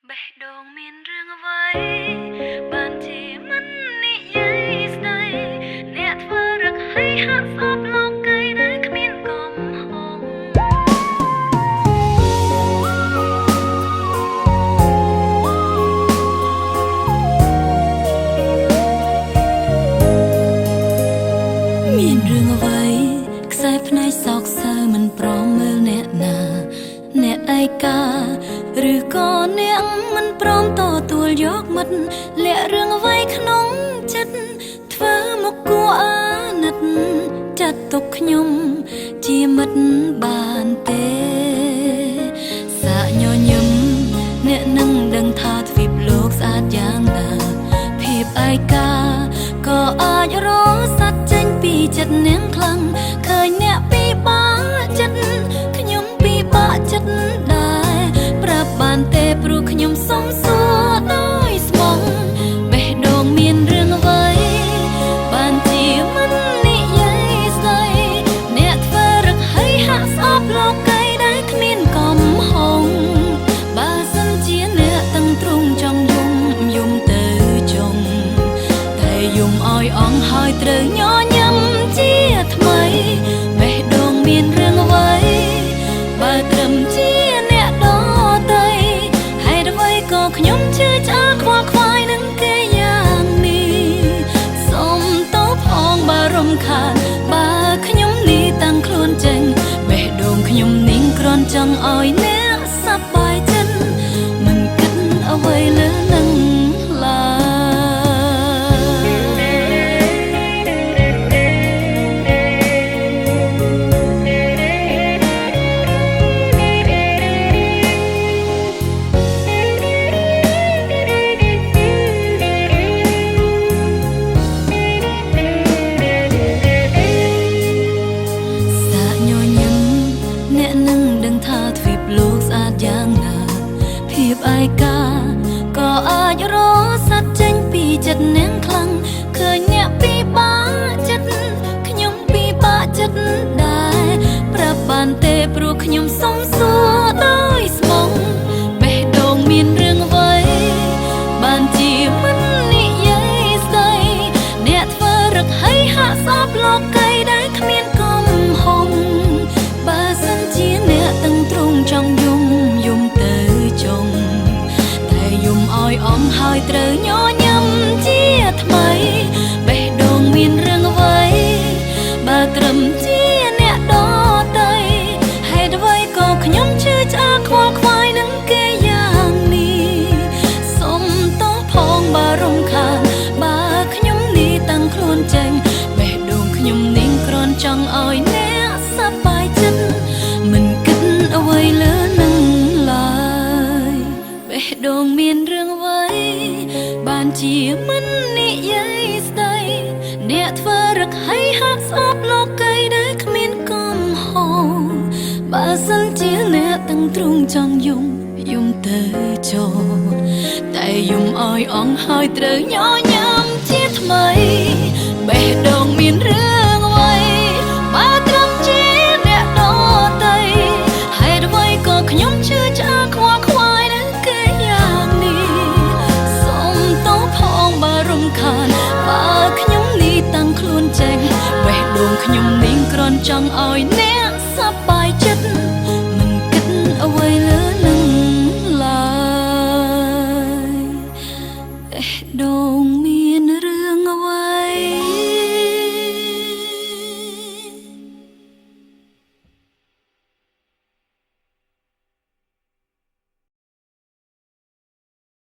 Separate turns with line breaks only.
បេះដូងមានរឿងអ្វីបានជាមិននិយាយស្ដីអ្នកធ្វើរឹកឲ្យហាក់ស្អប់លោកីដែលគ្មានកំហុសមានរឿងអ្វីខ្សែភ្នែកសោកសៅមិនព្រមមើលអ្នកណាអ្នកឯកាឬក៏អ្នកមិនព្រមទទួលយកមិត្តលាក់រឿងអ្វីក្នុងចិត្តធ្វើមកគួរអាណិតចាត់ទុកខ្ញុំជាមិត្តបានទេសាក់ញញឹមអ្នកនឹងដឹងថាទ្វីបលោកស្អាតយ៉ាងណាភាពឯកាក៏អាចរស័ព្ទចេញពីចិត្តអ្នកខ្លាំងឃើញអ្នកពិបាកចិត្តខ្ញុំពិបាកចិត្តដែរប្រាប់បានទេព្រោះខ្ញុំសុំសួរដោយស្មងបេះដូងមានរឿងអ្វីបានជាមិននិយាយស្ដីអ្នកធ្វើរឹកឲ្យហាក់ស្អប់លោកីដែលគ្មានកំហុសបើសិនជាអ្នកតឹងទ្រូងចង់យំទៅចុងតែយំឲ្យអង្ហើយត្រូវញញឹមជាថ្មីបេះដូងមានរឿងអ្វីបើត្រឹមជាអ្នកដទៃហេតុអ្វីក៏ខ្ញុំជឿឆ្អាលខ្វល់ខ្វាយនឹងគេយ៉ាងនេះសូមទោសផងបើរំខានបើខ្ញុំនេះតាំងខ្លួនចេញបេះដូងខ្ញុំនេះគ្រាន់ចង់ឲ្យអ្នកសប្បាយចិត្តមិនគិតអ្វីលើនឹងឡើភាពឯកាក៏អាចរស័ព្ទចេញពីចិត្តអ្នកខ្លាំងឃើញអ្នកពិបាកចិត្តខ្ញុំពិបាកចិត្តដែរប្រាប់បានទេព្រោះខ្ញុំសុំសួរដោយស្មងបេះដូងមានរឿងអ្វីបានជាមិននិយាយស្ដីអ្នកធ្វើរឹកឲ្យហាក់ស្អប់លោកីដែលគ្មានកំហុសបើសិនជាអ្នកតឹងទ្រូងចង់យំទៅចុងតែយំឲ្យអង្ហើយត្រូវញញឹមជាថ្មីបេះដូងមានរឿងអ្វីបើត្រឹមជាអ្នកដទៃហេតុអ្វីក៏ខ្ញុំជឿឆ្អាលខ្វល់ខ្វាយនឹងគេយ៉ាងនេះសូមទោសផងបើរំខានបើខ្ញុំនេះតាំងខ្លួនចេញបេះដូងខ្ញុំនេះគ្រាន់ចង់ឲ្យអ្នកសប្បាយចិត្តមិនគិតអ្វីលើនឹងឡើយបេះដូងមានរឿងអ្វីបានជាមិននិយាយស្ដីអ្នកធ្វើរឹកឲ្យហាក់ស្អប់លោកីដែលគ្មានកំហុសបើសិនជាអ្នកតឹងទ្រូងចង់យំទៅចោលតែយំឲ្យអង្ហើយត្រូវញញឹមជាថ្មីបេះដូងមានរឿងអ្វីបើត្រឹមជាអ្នកដទៃហេតុអ្វីក៏ខ្ញុំជឿឆ្អាលខ្វល់ខ្វាយនឹងគេយ៉ាងនេះសូមទោសផងបើរំខានបើខ្ញុំនេះតាំងខ្លួនចេញបេះដូងខ្ញុំនេះគ្រាន់ចង់ឲ្យអ្នកសប្បាយចិត្តមិនគិតអ្វីលើនឹងឡើយបេះដូង